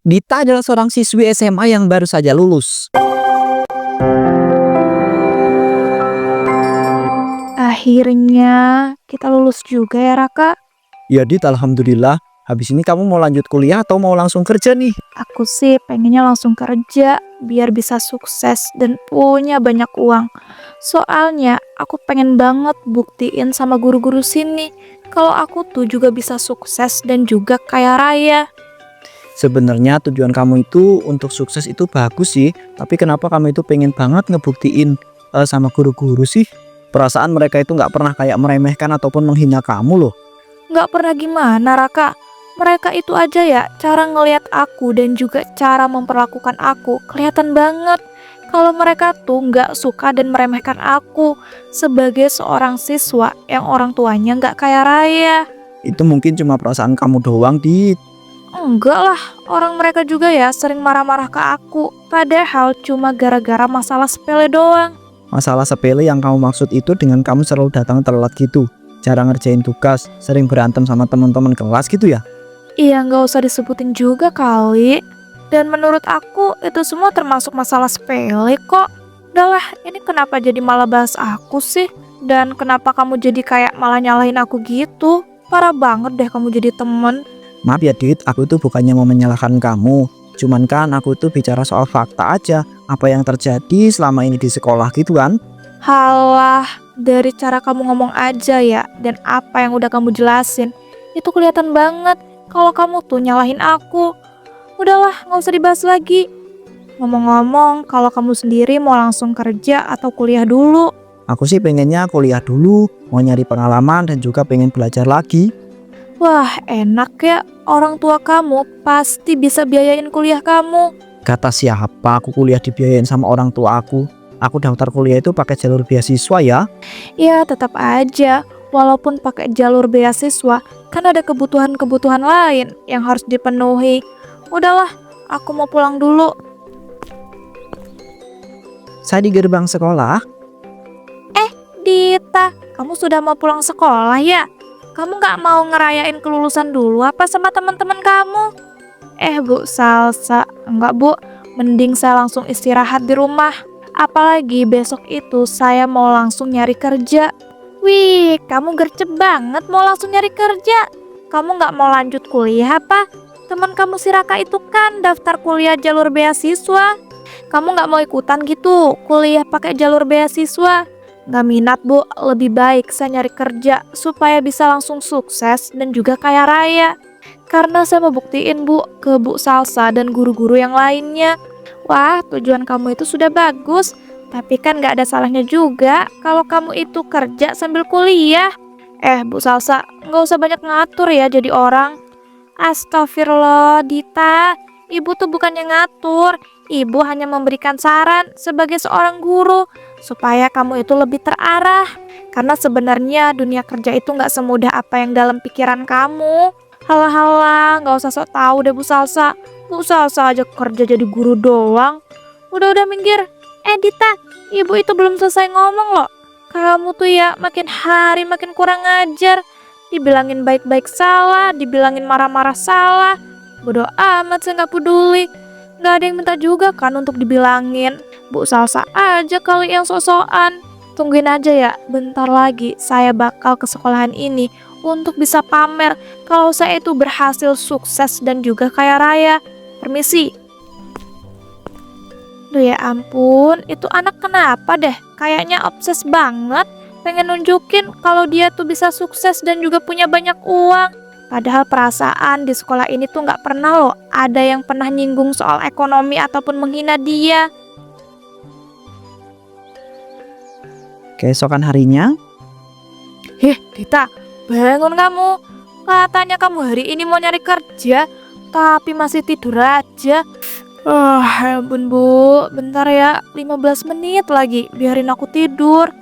Dita adalah seorang siswi SMA yang baru saja lulus. Akhirnya kita lulus juga ya Raka. Ya Dit, alhamdulillah. Habis ini kamu mau lanjut kuliah atau mau langsung kerja nih? Aku sih pengennya langsung kerja biar bisa sukses dan punya banyak uang. Soalnya aku pengen banget buktiin sama guru-guru sini kalau aku tuh juga bisa sukses dan juga kaya raya. Sebenarnya tujuan kamu itu untuk sukses itu bagus sih. Tapi kenapa kamu itu pengen banget ngebuktiin sama guru-guru sih? Perasaan mereka itu nggak pernah kayak meremehkan ataupun menghina kamu loh. Nggak pernah gimana Raka. Mereka itu aja ya cara ngelihat aku dan juga cara memperlakukan aku kelihatan banget kalau mereka tuh nggak suka dan meremehkan aku sebagai seorang siswa yang orang tuanya nggak kaya raya. Itu mungkin cuma perasaan kamu doang, Dit. Enggak lah, orang mereka juga ya sering marah-marah ke aku padahal cuma gara-gara masalah sepele doang. Masalah sepele yang kamu maksud itu dengan kamu selalu datang telat gitu, jarang ngerjain tugas, sering berantem sama teman-teman kelas gitu ya? Iya, nggak usah disebutin juga kali. Dan menurut aku itu semua termasuk masalah sepele kok. Udahlah, ini kenapa jadi malah bahas aku sih? Dan kenapa kamu jadi kayak malah nyalahin aku gitu? Parah banget deh kamu jadi temen. Maaf ya Dit, aku tuh bukannya mau menyalahkan kamu. Cuman kan aku tuh bicara soal fakta aja, apa yang terjadi selama ini di sekolah gitu kan. Halah, dari cara kamu ngomong aja ya, dan apa yang udah kamu jelasin, itu kelihatan banget kalau kamu tuh nyalahin aku. Udahlah, nggak usah dibahas lagi. Ngomong-ngomong, kalau kamu sendiri mau langsung kerja atau kuliah dulu? Aku sih pengennya kuliah dulu, mau nyari pengalaman dan juga pengen belajar lagi. Wah, enak ya. Orang tua kamu pasti bisa biayain kuliah kamu. Kata siapa aku kuliah dibiayain sama orang tua aku? Aku daftar kuliah itu pakai jalur beasiswa ya. Ya, tetap aja. Walaupun pakai jalur beasiswa, kan ada kebutuhan-kebutuhan lain yang harus dipenuhi. Udahlah, aku mau pulang dulu. Saya di gerbang sekolah. Dita, kamu sudah mau pulang sekolah ya? Kamu nggak mau ngerayain kelulusan dulu apa sama teman-teman kamu? Bu Salsa, enggak Bu, mending saya langsung istirahat di rumah. Apalagi besok itu saya mau langsung nyari kerja. Wih, kamu gercep banget mau langsung nyari kerja. Kamu nggak mau lanjut kuliah apa? Teman kamu si Raka itu kan daftar kuliah jalur beasiswa. Kamu nggak mau ikutan gitu kuliah pakai jalur beasiswa? Nggak minat Bu, lebih baik saya nyari kerja supaya bisa langsung sukses dan juga kaya raya. Karena saya mau buktiin Bu ke Bu Salsa dan guru-guru yang lainnya. Wah, tujuan kamu itu sudah bagus. Tapi kan nggak ada salahnya juga kalau kamu itu kerja sambil kuliah. Bu Salsa, nggak usah banyak ngatur ya jadi orang. Astagfirullah, Dita. Ibu tuh bukannya ngatur. Ibu hanya memberikan saran sebagai seorang guru supaya kamu itu lebih terarah. Karena sebenarnya dunia kerja itu nggak semudah apa yang dalam pikiran kamu. Halah, nggak usah sok tahu deh Bu Salsa. Bu Salsa aja kerja jadi guru doang. Udah minggir. Dita, ibu itu belum selesai ngomong loh. Kamu tuh ya makin hari makin kurang ajar. Dibilangin baik-baik salah, dibilangin marah-marah salah. Bodoh amat, saya nggak peduli. Nggak ada yang minta juga kan untuk dibilangin. Bu Salsa aja kali yang sok-sokan. Tungguin aja ya, bentar lagi saya bakal ke sekolahan ini untuk bisa pamer kalau saya itu berhasil sukses dan juga kaya raya. Permisi. Duh ya ampun, itu anak kenapa deh? Kayaknya obses banget. Pengen nunjukin kalau dia tuh bisa sukses dan juga punya banyak uang. Padahal perasaan di sekolah ini tuh nggak pernah loh ada yang pernah nyinggung soal ekonomi ataupun menghina dia. Keesokan harinya, Dita, bangun kamu. Katanya kamu hari ini mau nyari kerja, tapi masih tidur aja. Ya ampun Bu, bentar ya, 15 menit lagi, biarin aku tidur.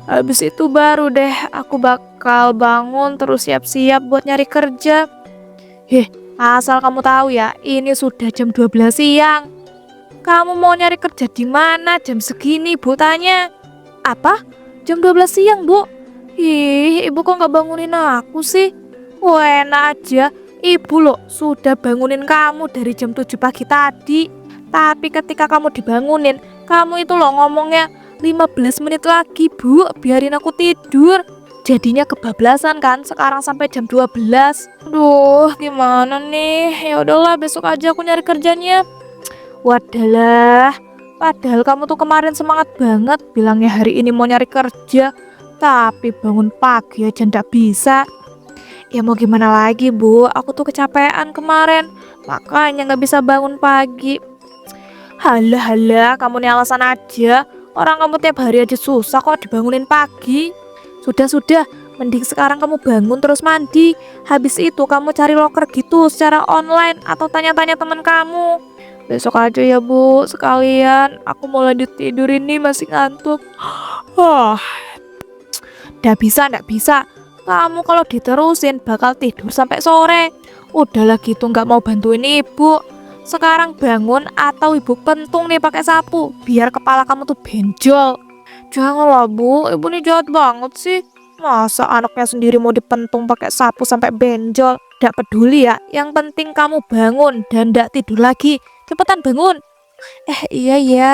Habis itu baru deh aku bakal bangun terus siap-siap buat nyari kerja. Asal kamu tahu ya, ini sudah jam 12 siang. Kamu mau nyari kerja di mana jam segini, Bu tanya. Apa? Jam 12 siang, Bu? Ibu kok nggak bangunin aku sih? Wah, enak aja. Ibu loh sudah bangunin kamu dari jam 7 pagi tadi. Tapi ketika kamu dibangunin, kamu itu loh ngomongnya 15 menit lagi bu, biarin aku tidur. Jadinya kebablasan kan, sekarang sampai jam 12. Duh, gimana nih? Ya udahlah, besok aja aku nyari kerjanya. Wadalah, padahal kamu tuh kemarin semangat banget bilangnya hari ini mau nyari kerja. Tapi bangun pagi aja ndak bisa. Ya mau gimana lagi bu, aku tuh kecapean kemarin. Makanya nggak bisa bangun pagi. Halah halah, kamu nih alasan aja. Orang kamu tiap hari aja susah kok dibangunin pagi. Sudah, mending sekarang kamu bangun terus mandi. Habis itu kamu cari loker gitu secara online atau tanya-tanya teman kamu. Besok aja ya bu, sekalian. Aku mau lanjut tidur ini masih ngantuk. Wah, ndak bisa. Kamu kalau diterusin bakal tidur sampai sore. Udahlah gitu nggak mau bantuin ibu. Sekarang bangun atau ibu pentung nih pakai sapu biar kepala kamu tuh benjol. Janganlah bu, ibu nih jahat banget sih. Masa anaknya sendiri mau dipentung pakai sapu sampai benjol? Nggak peduli ya, yang penting kamu bangun dan nggak tidur lagi. Cepetan bangun. Iya ya.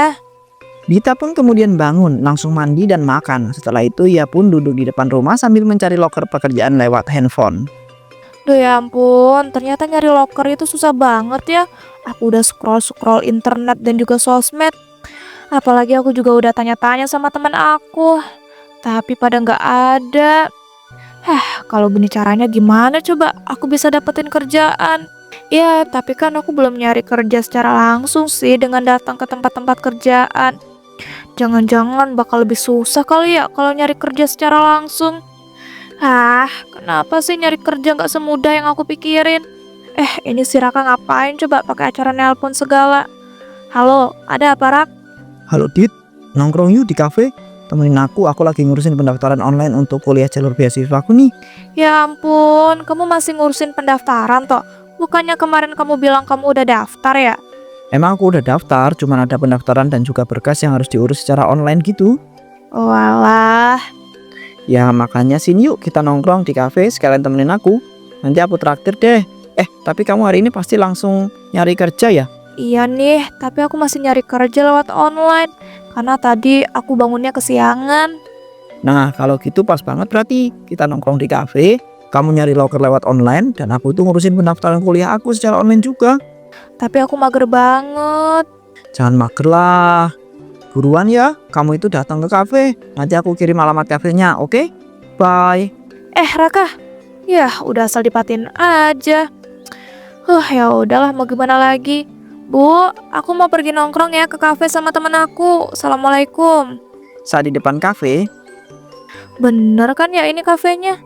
Dita pun kemudian bangun, langsung mandi dan makan. Setelah itu ia pun duduk di depan rumah sambil mencari loker pekerjaan lewat handphone. Duh ya ampun, ternyata nyari loker itu susah banget ya. Aku udah scroll internet dan juga sosmed. Apalagi aku juga udah tanya-tanya sama teman aku. Tapi pada nggak ada. Kalau gini caranya gimana coba aku bisa dapetin kerjaan? Ya, tapi kan aku belum nyari kerja secara langsung sih dengan datang ke tempat-tempat kerjaan. Jangan-jangan bakal lebih susah kali ya kalau nyari kerja secara langsung. Kenapa sih nyari kerja nggak semudah yang aku pikirin? Ini si Raka ngapain coba pakai acara nelpon segala? Halo, ada apa Rak? Halo Dit, nongkrong yuk di kafe. Temenin aku lagi ngurusin pendaftaran online untuk kuliah jalur beasiswa aku nih. Ya ampun, kamu masih ngurusin pendaftaran toh? Bukannya kemarin kamu bilang kamu udah daftar ya? Emang aku udah daftar, cuman ada pendaftaran dan juga berkas yang harus diurus secara online gitu. Walah, Ya makanya sini yuk kita nongkrong di kafe sekalian temenin aku. Nanti aku traktir deh. Tapi kamu hari ini pasti langsung nyari kerja ya? iya nih, tapi aku masih nyari kerja lewat online. Karena tadi aku bangunnya kesiangan. Nah kalau gitu pas banget berarti kita nongkrong di kafe. Kamu nyari loker lewat online dan aku tuh ngurusin pendaftaran kuliah aku secara online juga. Tapi aku mager banget. Jangan mager lah. Buruan ya, kamu itu datang ke kafe. Nanti aku kirim alamat kafenya, oke? Bye. Raka, ya udah asal dipatin aja. Ya udahlah mau gimana lagi. Bu, aku mau pergi nongkrong ya ke kafe sama temen aku. Assalamualaikum. Saat di depan kafe, Bener kan ya ini kafenya?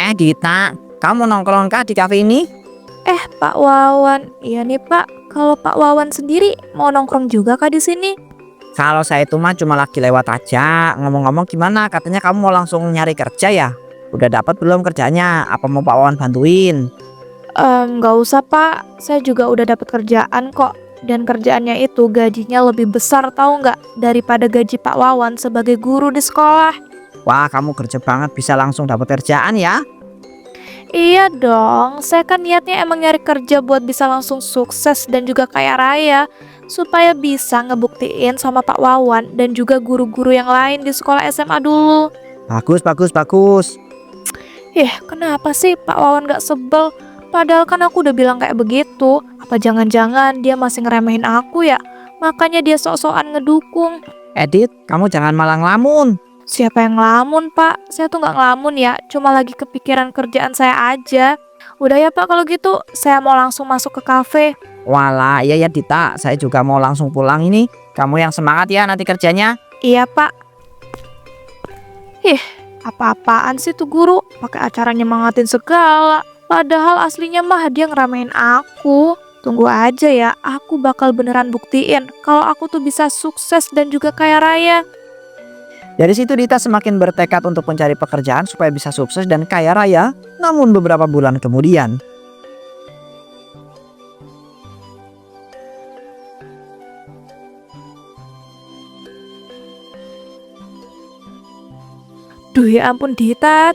Dita, kamu nongkrong kah di kafe ini? Pak Wawan. Iya nih Pak, kalau Pak Wawan sendiri mau nongkrong juga kah di sini? Kalau saya itu mah cuma lagi lewat aja. Ngomong-ngomong gimana? Katanya kamu mau langsung nyari kerja ya? Udah dapat belum kerjanya? Apa mau Pak Wawan bantuin? Nggak usah Pak, saya juga udah dapat kerjaan kok. Dan kerjaannya itu gajinya lebih besar tahu nggak daripada gaji Pak Wawan sebagai guru di sekolah. Wah, kamu kerja banget bisa langsung dapat kerjaan ya? Iya dong, saya kan niatnya emang nyari kerja buat bisa langsung sukses dan juga kaya raya. Supaya bisa ngebuktiin sama Pak Wawan dan juga guru-guru yang lain di sekolah SMA dulu. Bagus. Kenapa sih Pak Wawan gak sebel? Padahal kan aku udah bilang kayak begitu. Apa jangan-jangan dia masih ngeremehin aku ya? Makanya dia sok-sokan ngedukung. Edit, kamu jangan malah ngelamun. Siapa yang ngelamun Pak? Saya tuh gak ngelamun ya, cuma lagi kepikiran kerjaan saya aja. Udah ya Pak kalau gitu, saya mau langsung masuk ke kafe. Walah, iya ya Dita, saya juga mau langsung pulang ini. Kamu yang semangat ya nanti kerjanya. Iya Pak. Apa-apaan sih tuh guru? Pakai acara nyemangatin segala. Padahal aslinya mah dia ngeramein aku. Tunggu aja ya, aku bakal beneran buktiin kalau aku tuh bisa sukses dan juga kaya raya. Dari situ Dita semakin bertekad untuk mencari pekerjaan supaya bisa sukses dan kaya raya. Namun beberapa bulan kemudian, Duh ya ampun Dita,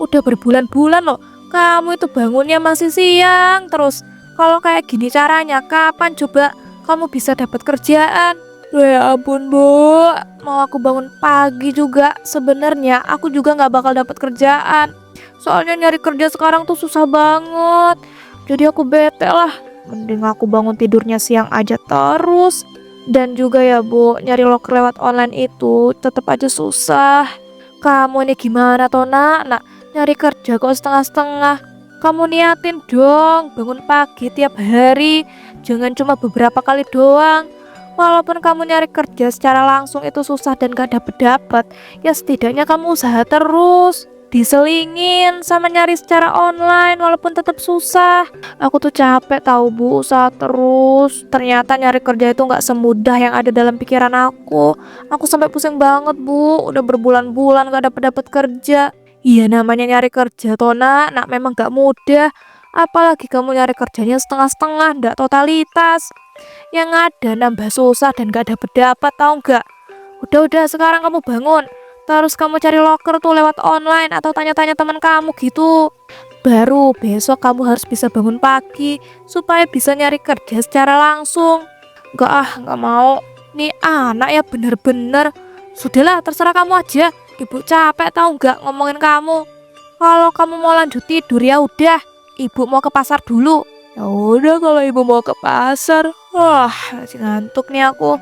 udah berbulan-bulan loh Kamu itu bangunnya masih siang terus. Kalau kayak gini caranya, kapan coba kamu bisa dapat kerjaan? Ya ampun Bu, mau aku bangun pagi juga sebenarnya aku juga nggak bakal dapat kerjaan. Soalnya nyari kerja sekarang tuh susah banget. Jadi aku bete lah. Mending aku bangun tidurnya siang aja terus. Dan juga ya Bu, nyari loker lewat online itu tetap aja susah. Kamu ini gimana toh nak? Nyari kerja kok setengah-setengah. Kamu niatin dong bangun pagi tiap hari. Jangan cuma beberapa kali doang. Walaupun kamu nyari kerja secara langsung itu susah dan gak dapet-dapet, ya setidaknya kamu usaha terus. Diselingin sama nyari secara online walaupun tetap susah. Aku tuh capek tahu Bu, usaha terus. Ternyata nyari kerja itu gak semudah yang ada dalam pikiran aku. Aku sampai pusing banget Bu, udah berbulan-bulan gak dapet-dapet kerja. Iya namanya nyari kerja toh nak memang gak mudah. Apalagi kamu nyari kerjanya setengah-setengah, ndak totalitas. Yang ada nambah susah dan gak dapat tahu nggak? Udah sekarang kamu bangun. Terus kamu cari loker tuh lewat online atau tanya-tanya teman kamu gitu. Baru besok kamu harus bisa bangun pagi supaya bisa nyari kerja secara langsung. Nggak mau. Nih anak ya bener-bener. Sudahlah terserah kamu aja. Ibu capek tahu nggak ngomongin kamu. Kalau kamu mau lanjut tidur ya udah. Ibu mau ke pasar dulu. Ya udah kalau ibu mau ke pasar. Wah, masih ngantuk nih aku.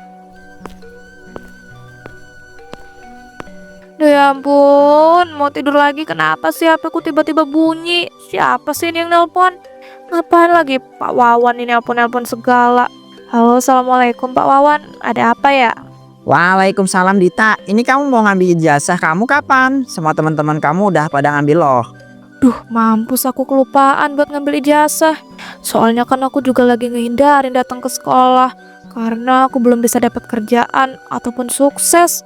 Duh ya ampun, mau tidur lagi kenapa sih HP ku tiba-tiba bunyi? Siapa sih ini yang nelpon? Ngapain lagi Pak Wawan ini nelpon-nelpon segala? Halo, assalamualaikum Pak Wawan, ada apa ya? Waalaikumsalam Dita. Ini kamu mau ngambil ijazah kamu kapan? Semua teman-teman kamu udah pada ngambil loh. Duh, mampus aku kelupaan buat ngambil ijazah. Soalnya kan aku juga lagi ngehindarin datang ke sekolah karena aku belum bisa dapat kerjaan ataupun sukses.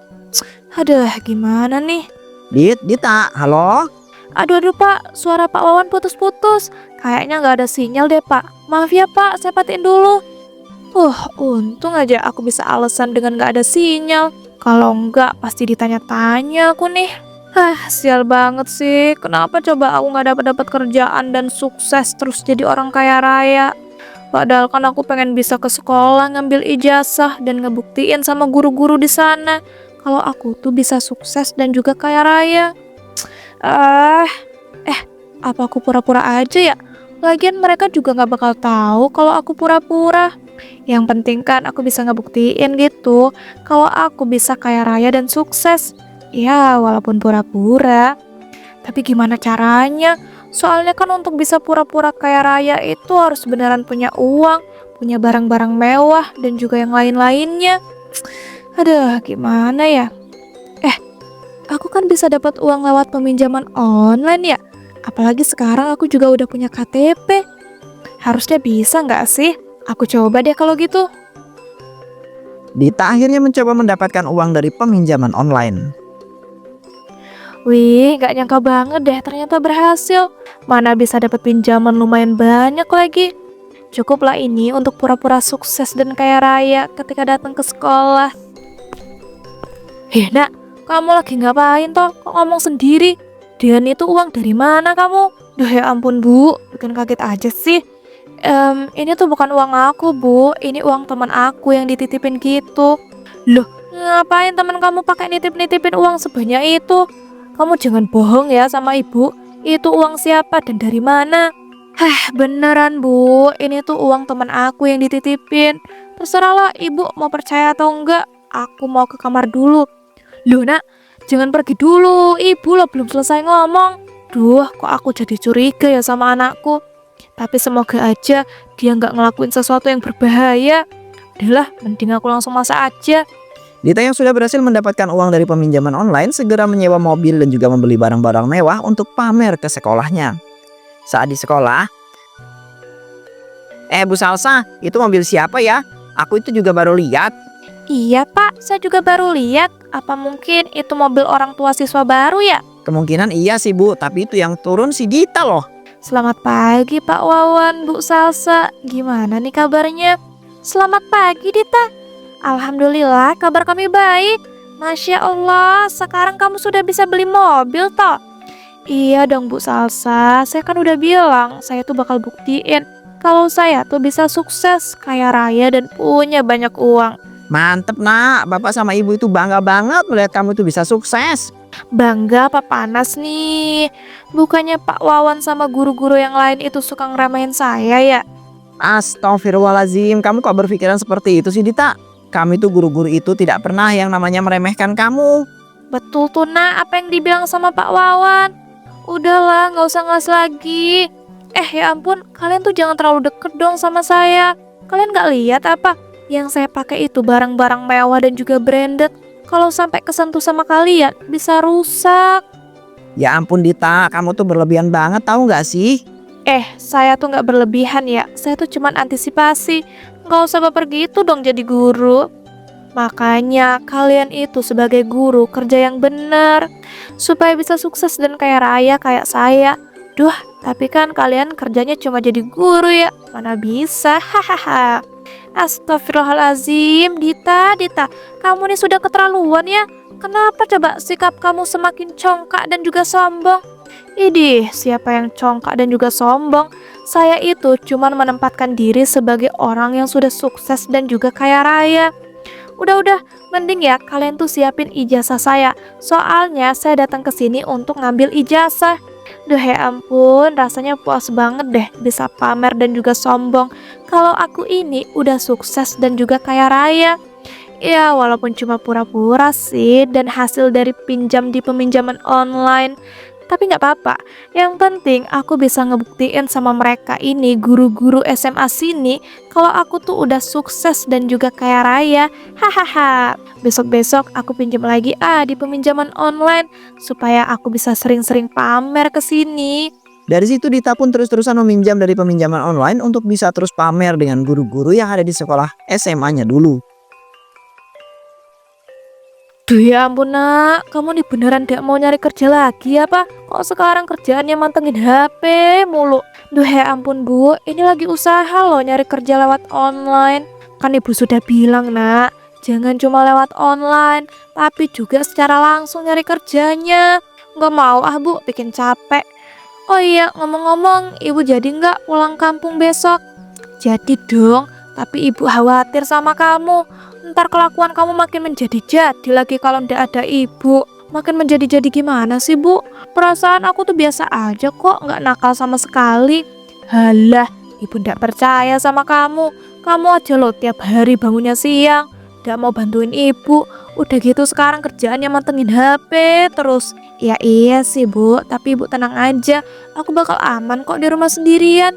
Aduh, gimana nih? Dita, halo? Aduh Pak, suara Pak Wawan putus-putus. Kayaknya nggak ada sinyal deh Pak. Maaf ya Pak, saya patiin dulu. Untung aja aku bisa alasan dengan nggak ada sinyal. Kalau nggak, pasti ditanya-tanya aku nih. Sial banget sih. Kenapa coba aku nggak dapat kerjaan dan sukses terus jadi orang kaya raya? Padahal kan aku pengen bisa ke sekolah ngambil ijazah dan ngebuktiin sama guru-guru di sana kalau aku tuh bisa sukses dan juga kaya raya. Apa aku pura-pura aja ya? Lagian mereka juga nggak bakal tahu kalau aku pura-pura. Yang penting kan aku bisa ngebuktiin gitu kalau aku bisa kaya raya dan sukses. Ya, walaupun pura-pura. Tapi gimana caranya? Soalnya kan untuk bisa pura-pura kaya raya itu harus beneran punya uang, punya barang-barang mewah, dan juga yang lain-lainnya. Aduh, gimana ya? Aku kan bisa dapat uang lewat peminjaman online ya? Apalagi sekarang aku juga udah punya KTP. Harusnya bisa nggak sih? Aku coba deh kalau gitu. Dita akhirnya mencoba mendapatkan uang dari peminjaman online. Wih, gak nyangka banget deh ternyata berhasil. Mana bisa dapat pinjaman lumayan banyak lagi. Cukuplah ini untuk pura-pura sukses dan kaya raya ketika datang ke sekolah. Nak, kamu lagi ngapain toh? Kok ngomong sendiri? Dan itu uang dari mana kamu? Duh ya ampun Bu, bikin kaget aja sih. Ini tuh bukan uang aku Bu, ini uang teman aku yang dititipin gitu. Loh, ngapain teman kamu pakai nitip-nitipin uang sebanyak itu? Kamu jangan bohong ya sama ibu. Itu uang siapa dan dari mana? Beneran Bu, ini tuh uang teman aku yang dititipin. Terserahlah ibu mau percaya atau enggak. Aku mau ke kamar dulu. Loh nak, jangan pergi dulu. Ibu lo belum selesai ngomong. Duh, kok aku jadi curiga ya sama anakku. Tapi semoga aja dia nggak ngelakuin sesuatu yang berbahaya. Udahlah, mending aku langsung masak aja. Dita yang sudah berhasil mendapatkan uang dari peminjaman online segera menyewa mobil dan juga membeli barang-barang mewah untuk pamer ke sekolahnya. Saat di sekolah, Bu Salsa, itu mobil siapa ya? Aku itu juga baru lihat. Iya Pak, saya juga baru lihat. Apa mungkin itu mobil orang tua siswa baru ya? Kemungkinan iya sih Bu, tapi itu yang turun si Dita loh. Selamat pagi Pak Wawan, Bu Salsa. Gimana nih kabarnya? Selamat pagi Dita. Alhamdulillah kabar kami baik. Masya Allah, sekarang kamu sudah bisa beli mobil toh? Iya dong Bu Salsa, saya kan udah bilang saya tuh bakal buktiin kalau saya tuh bisa sukses, kaya raya dan punya banyak uang. Mantep nak, bapak sama ibu itu bangga banget melihat kamu itu bisa sukses. Bangga apa panas nih? Bukannya Pak Wawan sama guru-guru yang lain itu suka ngeremehin saya ya? Astagfirullahaladzim, kamu kok berpikiran seperti itu sih Dita? Kami tuh guru-guru itu tidak pernah yang namanya meremehkan kamu. Betul tuh nak, apa yang dibilang sama Pak Wawan. Udahlah, nggak usah ngeles lagi. Ya ampun, kalian tuh jangan terlalu deket dong sama saya. Kalian nggak lihat apa? Yang saya pakai itu barang-barang mewah dan juga branded. Kalau sampai kesentuh sama kalian, bisa rusak. Ya ampun Dita, kamu tuh berlebihan banget tahu nggak sih? Saya tuh nggak berlebihan ya. Saya tuh cuman antisipasi. Nggak usah baper gitu dong jadi guru. Makanya kalian itu sebagai guru kerja yang benar supaya bisa sukses dan kaya raya kayak saya. Duh, tapi kan kalian kerjanya cuma jadi guru ya. Mana bisa, hahaha. Astagfirullahalazim, Dita, kamu nih sudah keterlaluan ya. Kenapa coba sikap kamu semakin congkak dan juga sombong? Idih, siapa yang congkak dan juga sombong? Saya itu cuman menempatkan diri sebagai orang yang sudah sukses dan juga kaya raya. Udah, mending ya kalian tuh siapin ijazah saya. Soalnya saya datang ke sini untuk ngambil ijazah. Duh ya ampun, rasanya puas banget deh bisa pamer dan juga sombong kalau aku ini udah sukses dan juga kaya raya. Ya walaupun cuma pura-pura sih dan hasil dari pinjam di peminjaman online. Tapi nggak apa-apa, yang penting aku bisa ngebuktiin sama mereka ini guru-guru SMA sini kalau aku tuh udah sukses dan juga kaya raya. Hahaha, besok-besok aku pinjam lagi di peminjaman online supaya aku bisa sering-sering pamer ke sini. Dari situ Dita pun terus-terusan meminjam dari peminjaman online untuk bisa terus pamer dengan guru-guru yang ada di sekolah SMA-nya dulu. Duh ya ampun nak, kamu nih beneran gak mau nyari kerja lagi apa? Kok sekarang kerjaannya mantengin HP mulu? Duh ya ampun Bu, ini lagi usaha loh nyari kerja lewat online. Kan ibu sudah bilang nak, jangan cuma lewat online, tapi juga secara langsung nyari kerjanya. Gak mau Bu, bikin capek. Oh iya, ngomong-ngomong, ibu jadi nggak pulang kampung besok? Jadi dong, tapi ibu khawatir sama kamu. Ntar kelakuan kamu makin menjadi-jadi lagi kalau ndak ada ibu. Makin menjadi-jadi gimana sih Bu? Perasaan aku tuh biasa aja kok, nggak nakal sama sekali. Halah, ibu ndak percaya sama kamu. Kamu aja loh tiap hari bangunnya siang, ndak mau bantuin ibu. Udah gitu sekarang kerjaannya mantengin HP terus. Ya iya sih Bu, tapi ibu tenang aja. Aku bakal aman kok di rumah sendirian.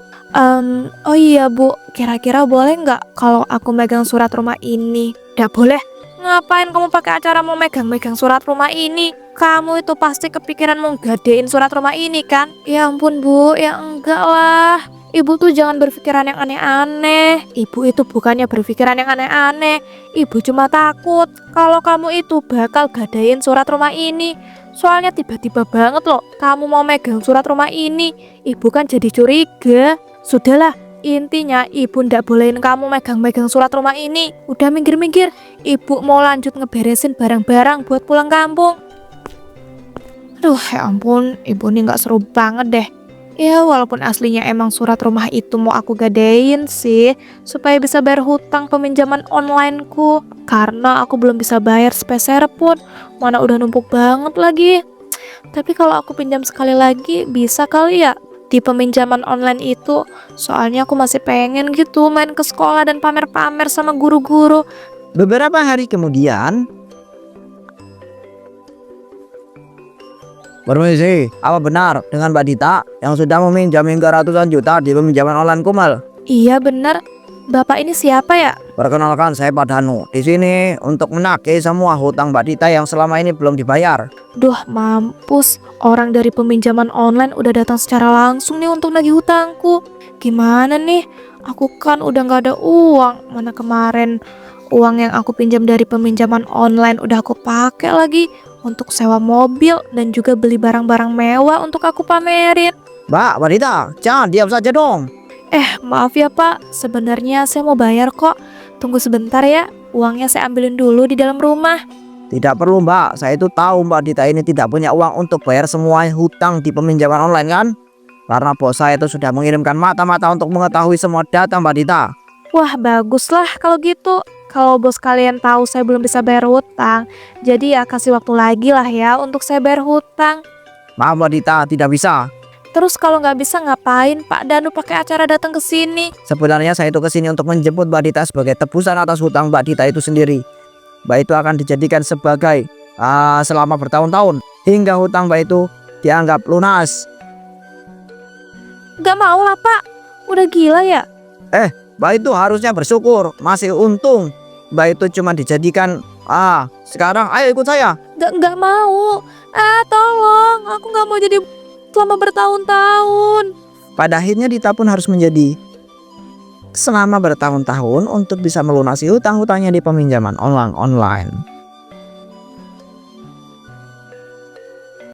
Oh iya Bu, kira-kira boleh nggak kalau aku megang surat rumah ini? Nggak boleh. Ngapain kamu pakai acara mau megang-megang surat rumah ini? Kamu itu pasti kepikiran mau gadein surat rumah ini kan? Ya ampun Bu, ya enggak lah. Ibu tuh jangan berpikiran yang aneh-aneh. Ibu itu bukannya berpikiran yang aneh-aneh. Ibu cuma takut kalau kamu itu bakal gadein surat rumah ini. Soalnya tiba-tiba banget loh kamu mau megang surat rumah ini. Ibu kan jadi curiga. Sudahlah, intinya ibu ndak bolehin kamu megang-megang surat rumah ini. Udah minggir-minggir, ibu mau lanjut ngeberesin barang-barang buat pulang kampung. Aduh ya ampun, ibu nih gak seru banget deh. Ya walaupun aslinya emang surat rumah itu mau aku gadein sih, supaya bisa bayar hutang peminjaman onlineku. Karena aku belum bisa bayar sepeser pun, mana udah numpuk banget lagi. Tapi kalau aku pinjam sekali lagi, bisa kali ya di peminjaman online itu. Soalnya aku masih pengen gitu main ke sekolah dan pamer-pamer sama guru-guru. Beberapa hari kemudian, permisi, apa benar dengan Mbak Dita yang sudah meminjam hingga ratusan juta di peminjaman online Kumal? Iya bener. Bapak ini siapa ya? Perkenalkan, saya Pak Danu. Di sini untuk menagih semua hutang Mbak Dita yang selama ini belum dibayar. Duh mampus, orang dari peminjaman online udah datang secara langsung nih untuk nagih hutangku. Gimana nih? Aku kan udah gak ada uang. Mana kemarin uang yang aku pinjam dari peminjaman online udah aku pakai lagi untuk sewa mobil dan juga beli barang-barang mewah untuk aku pamerin. Mbak Dita, jangan diam saja dong. Maaf ya Pak, sebenarnya saya mau bayar kok. Tunggu sebentar ya, uangnya saya ambilin dulu di dalam rumah. Tidak perlu Mbak, saya itu tahu Mbak Dita ini tidak punya uang untuk bayar semua hutang di peminjaman online kan? Karena bos saya itu sudah mengirimkan mata-mata untuk mengetahui semua data Mbak Dita. Wah, baguslah kalau gitu. Kalau bos kalian tahu saya belum bisa bayar hutang, jadi ya kasih waktu lagi lah ya untuk saya bayar hutang. Maaf Mbak Dita, tidak bisa. Terus kalau nggak bisa ngapain Pak Danu pakai acara datang ke sini? Sebenarnya saya itu kesini untuk menjemput Mbak Dita sebagai tebusan atas hutang Mbak Dita itu sendiri. Mbak itu akan dijadikan sebagai selama bertahun-tahun hingga hutang Mbak itu dianggap lunas. Nggak mau lah Pak, udah gila ya? Mbak itu harusnya bersyukur, masih untung Mbak itu cuma dijadikan sekarang ayo ikut saya. Nggak mau. Tolong, aku nggak mau jadi selama bertahun-tahun. Pada akhirnya Dita pun harus menjadi selama bertahun-tahun untuk bisa melunasi hutang-hutangnya di peminjaman online.